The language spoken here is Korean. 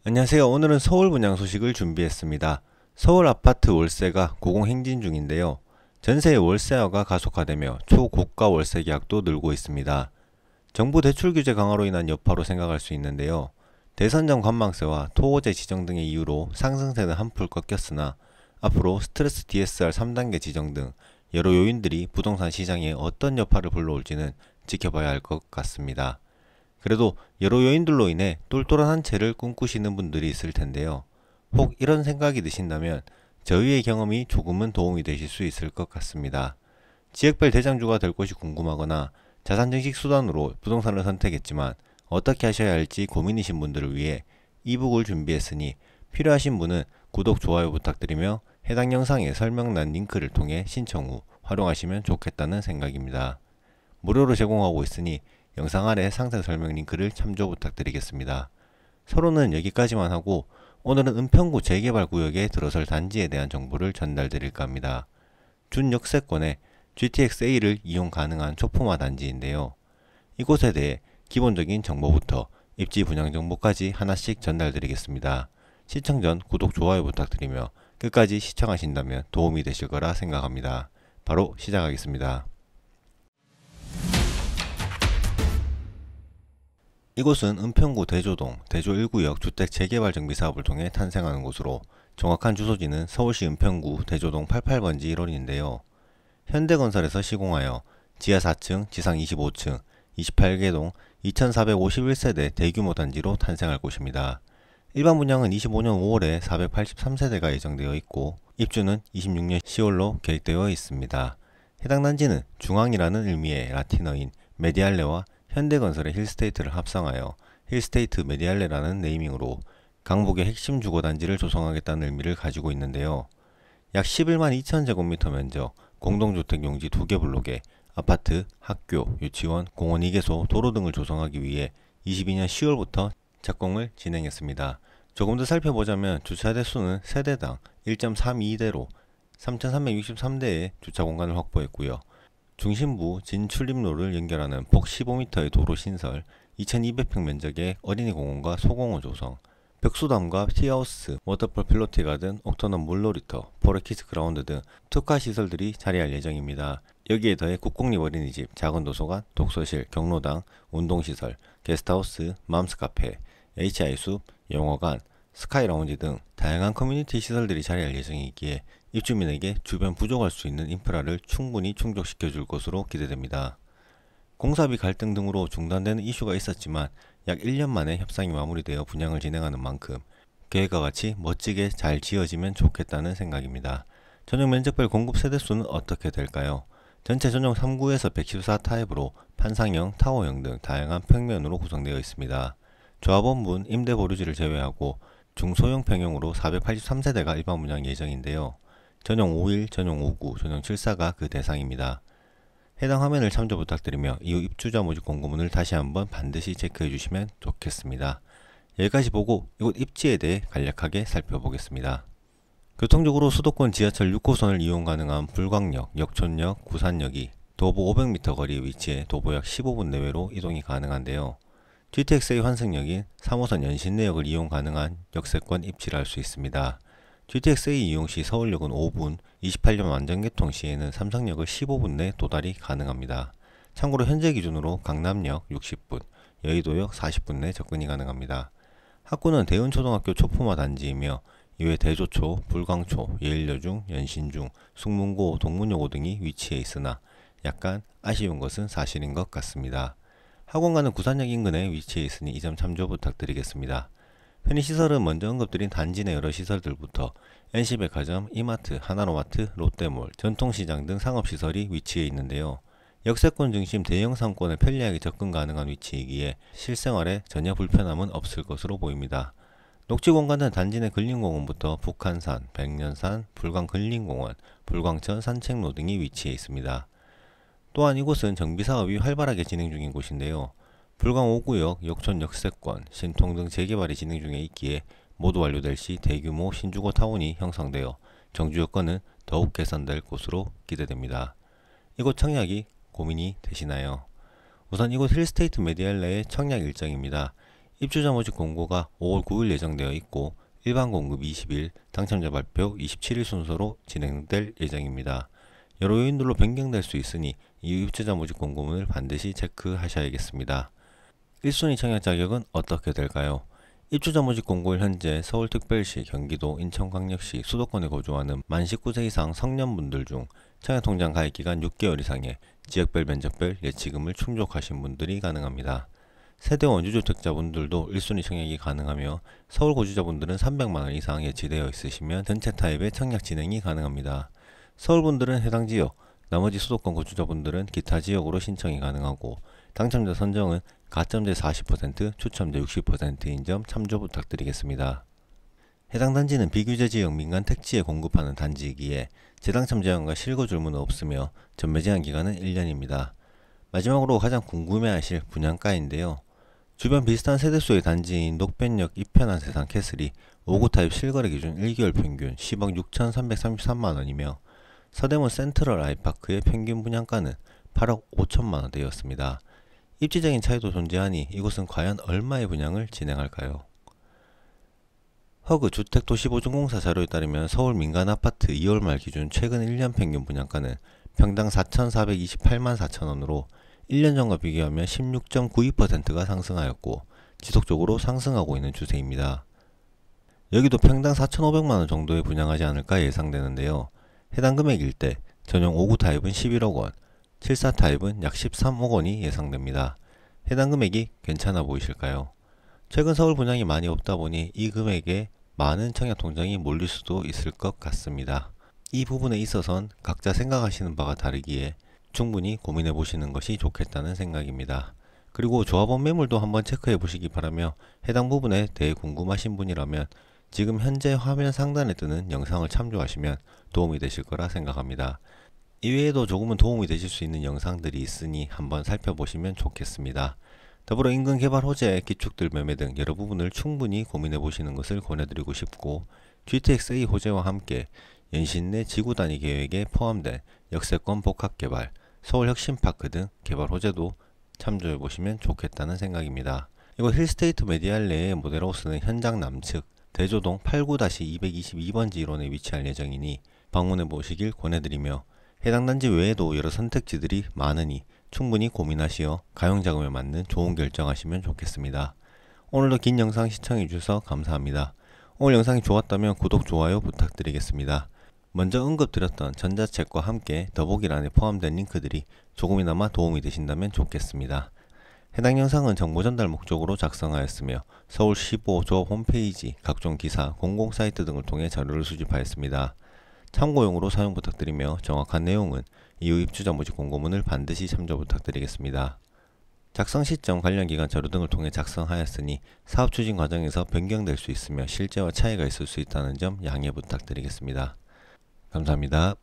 안녕하세요. 오늘은 서울 분양 소식을 준비했습니다. 서울 아파트 월세가 고공행진 중인데요. 전세의 월세화가 가속화되며 초고가 월세 계약도 늘고 있습니다. 정부 대출 규제 강화로 인한 여파로 생각할 수 있는데요. 대선 전 관망세와 토호제 지정 등의 이유로 상승세는 한풀 꺾였으나 앞으로 스트레스 DSR 3단계 지정 등 여러 요인들이 부동산 시장에 어떤 여파를 불러올지는 지켜봐야 할 것 같습니다. 그래도 여러 요인들로 인해 똘똘한 한 채를 꿈꾸시는 분들이 있을 텐데요. 혹 이런 생각이 드신다면 저희의 경험이 조금은 도움이 되실 수 있을 것 같습니다. 지역별 대장주가 될 것이 궁금하거나 자산 증식 수단으로 부동산을 선택했지만 어떻게 하셔야 할지 고민이신 분들을 위해 이북을 준비했으니 필요하신 분은 구독, 좋아요 부탁드리며 해당 영상의 설명란 링크를 통해 신청 후 활용하시면 좋겠다는 생각입니다. 무료로 제공하고 있으니 영상 아래 상세 설명 링크를 참조 부탁드리겠습니다. 서로는 여기까지만 하고 오늘은 은평구 재개발 구역에 들어설 단지에 대한 정보를 전달드릴까 합니다. 준역세권에 GTX-A를 이용 가능한 초품화 단지인데요. 이곳에 대해 기본적인 정보부터 입지 분양 정보까지 하나씩 전달드리겠습니다. 시청 전 구독, 좋아요 부탁드리며 끝까지 시청하신다면 도움이 되실 거라 생각합니다. 바로 시작하겠습니다. 이곳은 은평구 대조동 대조 1구역 주택 재개발 정비 사업을 통해 탄생하는 곳으로 정확한 주소지는 서울시 은평구 대조동 88번지 1호인데요. 현대건설에서 시공하여 지하 4층, 지상 25층, 28개동 2451세대 대규모 단지로 탄생할 곳입니다. 일반 분양은 25년 5월에 483세대가 예정되어 있고 입주는 26년 10월로 계획되어 있습니다. 해당 단지는 중앙이라는 의미의 라틴어인 메디알레와 현대건설의 힐스테이트를 합성하여 힐스테이트 메디알레라는 네이밍으로 강북의 핵심 주거단지를 조성하겠다는 의미를 가지고 있는데요. 약 11만 2천 제곱미터 면적, 공동주택 용지 2개 블록에 아파트, 학교, 유치원, 공원 2개소, 도로 등을 조성하기 위해 22년 10월부터 착공을 진행했습니다. 조금 더 살펴보자면 주차대 수는 세대당 1.32대로 3,363대의 주차 공간을 확보했고요. 중심부 진출입로를 연결하는 폭 15m의 도로 신설, 2200평 면적의 어린이 공원과 소공원 조성, 벽수담과 티하우스, 워터풀 필로티 가든, 옥터넌 물놀이터, 포레키즈 그라운드 등 특화 시설들이 자리할 예정입니다. 여기에 더해 국공립 어린이집, 작은 도서관, 독서실, 경로당, 운동시설, 게스트하우스, 맘스 카페, HI숲, 영어관, 스카이 라운지 등 다양한 커뮤니티 시설들이 자리할 예정이기에 입주민에게 주변 부족할 수 있는 인프라를 충분히 충족시켜 줄 것으로 기대됩니다. 공사비 갈등 등으로 중단되는 이슈가 있었지만 약 1년 만에 협상이 마무리되어 분양을 진행하는 만큼 계획과 같이 멋지게 잘 지어지면 좋겠다는 생각입니다. 전용 면적별 공급 세대수는 어떻게 될까요? 전체 전용 3구에서 114타입으로 판상형, 타워형 등 다양한 평면으로 구성되어 있습니다. 조합원분, 임대보류지를 제외하고 중소형 평형으로 483세대가 일반 분양 예정인데요. 전용 51, 전용 59, 전용 74가 그 대상입니다. 해당 화면을 참조 부탁드리며 이후 입주자 모집 공고문을 다시 한번 반드시 체크해 주시면 좋겠습니다. 여기까지 보고 이곳 입지에 대해 간략하게 살펴보겠습니다. 교통적으로 수도권 지하철 6호선을 이용 가능한 불광역, 역촌역, 구산역이 도보 500m 거리에 위치해 도보약 15분 내외로 이동이 가능한데요. GTX-A 환승역인 3호선 연신내역을 이용 가능한 역세권 입지를 할 수 있습니다. GTX-A 이용 시 서울역은 5분, 28년 완전개통 시에는 삼성역을 15분 내 도달이 가능합니다. 참고로 현재 기준으로 강남역 60분, 여의도역 40분 내 접근이 가능합니다. 학구는 대은초등학교 초품화 단지이며 이외 대조초, 불광초, 예일여중, 연신중, 숙문고, 동문여고 등이 위치해 있으나 약간 아쉬운 것은 사실인 것 같습니다. 학원가는 구산역 인근에 위치해 있으니 이 점 참조 부탁드리겠습니다. 편의시설은 먼저 언급드린 단지 내 여러 시설들부터 NC백화점, 이마트, 하나로마트, 롯데몰, 전통시장 등 상업시설이 위치해 있는데요. 역세권 중심 대형 상권에 편리하게 접근 가능한 위치이기에 실생활에 전혀 불편함은 없을 것으로 보입니다. 녹지공간은 단지 내 근린공원부터 북한산, 백년산, 불광근린공원, 불광천 산책로 등이 위치해 있습니다. 또한 이곳은 정비사업이 활발하게 진행 중인 곳인데요. 불광 5구역, 역촌 역세권, 신통 등 재개발이 진행 중에 있기에 모두 완료될 시 대규모 신주거 타운이 형성되어 정주 여건은 더욱 개선될 곳으로 기대됩니다. 이곳 청약이 고민이 되시나요? 우선 이곳 힐스테이트 메디알레의 청약 일정입니다. 입주자 모집 공고가 5월 9일 예정되어 있고 일반 공급 20일, 당첨자 발표 27일 순서로 진행될 예정입니다. 여러 요인들로 변경될 수 있으니 이후 입주자 모집 공고문을 반드시 체크하셔야겠습니다. 1순위 청약 자격은 어떻게 될까요? 입주자 모집 공고일 현재 서울특별시, 경기도, 인천광역시, 수도권에 거주하는 만 19세 이상 성년분들 중 청약통장 가입기간 6개월 이상의 지역별 면적별 예치금을 충족하신 분들이 가능합니다. 세대 원주주택자분들도 1순위 청약이 가능하며 서울 거주자분들은 300만원 이상 예치되어 있으시면 전체 타입의 청약 진행이 가능합니다. 서울분들은 해당 지역, 나머지 수도권 거주자분들은 기타 지역으로 신청이 가능하고 당첨자 선정은 가점제 40%, 추첨제 60%인 점 참조 부탁드리겠습니다. 해당 단지는 비규제 지역 민간 택지에 공급하는 단지이기에 재당첨 제한과 실거 줄무는 없으며 전매 제한 기간은 1년입니다. 마지막으로 가장 궁금해하실 분양가인데요. 주변 비슷한 세대수의 단지인 녹변역 이편한 세상 캐슬이 5구 타입 실거래 기준 1개월 평균 10억 6,333만원이며 서대문 센트럴 아이파크의 평균 분양가는 8억 5천만원대였습니다. 입지적인 차이도 존재하니 이곳은 과연 얼마의 분양을 진행할까요? 허그 주택도시보증공사 자료에 따르면 서울 민간아파트 2월 말 기준 최근 1년 평균 분양가는 평당 4,428만 4천원으로 1년 전과 비교하면 16.92%가 상승하였고 지속적으로 상승하고 있는 추세입니다. 여기도 평당 4,500만원 정도에 분양하지 않을까 예상되는데요. 해당 금액일 때 전용 5구 타입은 11억원, 7사 타입은 약 13억원이 예상됩니다. 해당 금액이 괜찮아 보이실까요? 최근 서울 분양이 많이 없다 보니 이 금액에 많은 청약 통장이 몰릴 수도 있을 것 같습니다. 이 부분에 있어선 각자 생각하시는 바가 다르기에 충분히 고민해 보시는 것이 좋겠다는 생각입니다. 그리고 조합원 매물도 한번 체크해 보시기 바라며 해당 부분에 대해 궁금하신 분이라면 지금 현재 화면 상단에 뜨는 영상을 참조하시면 도움이 되실 거라 생각합니다. 이외에도 조금은 도움이 되실 수 있는 영상들이 있으니 한번 살펴보시면 좋겠습니다. 더불어 인근 개발 호재, 기축들 매매 등 여러 부분을 충분히 고민해 보시는 것을 권해드리고 싶고 GTX-A 호재와 함께 연신 내 지구 단위 계획에 포함된 역세권 복합개발, 서울혁신파크 등 개발 호재도 참조해 보시면 좋겠다는 생각입니다. 이곳 힐스테이트 메디알레의 모델하우스는 현장 남측 대조동 89-222번지 1원에 위치할 예정이니 방문해 보시길 권해드리며 해당 단지 외에도 여러 선택지들이 많으니 충분히 고민하시어 가용자금에 맞는 좋은 결정하시면 좋겠습니다. 오늘도 긴 영상 시청해 주셔서 감사합니다. 오늘 영상이 좋았다면 구독, 좋아요 부탁드리겠습니다. 먼저 언급드렸던 전자책과 함께 더보기란에 포함된 링크들이 조금이나마 도움이 되신다면 좋겠습니다. 해당 영상은 정보 전달 목적으로 작성하였으며 서울시보 조합 홈페이지, 각종 기사, 공공사이트 등을 통해 자료를 수집하였습니다. 참고용으로 사용 부탁드리며 정확한 내용은 이후 입주자 모집 공고문을 반드시 참조 부탁드리겠습니다. 작성 시점, 관련 기간 자료 등을 통해 작성하였으니 사업 추진 과정에서 변경될 수 있으며 실제와 차이가 있을 수 있다는 점 양해 부탁드리겠습니다. 감사합니다.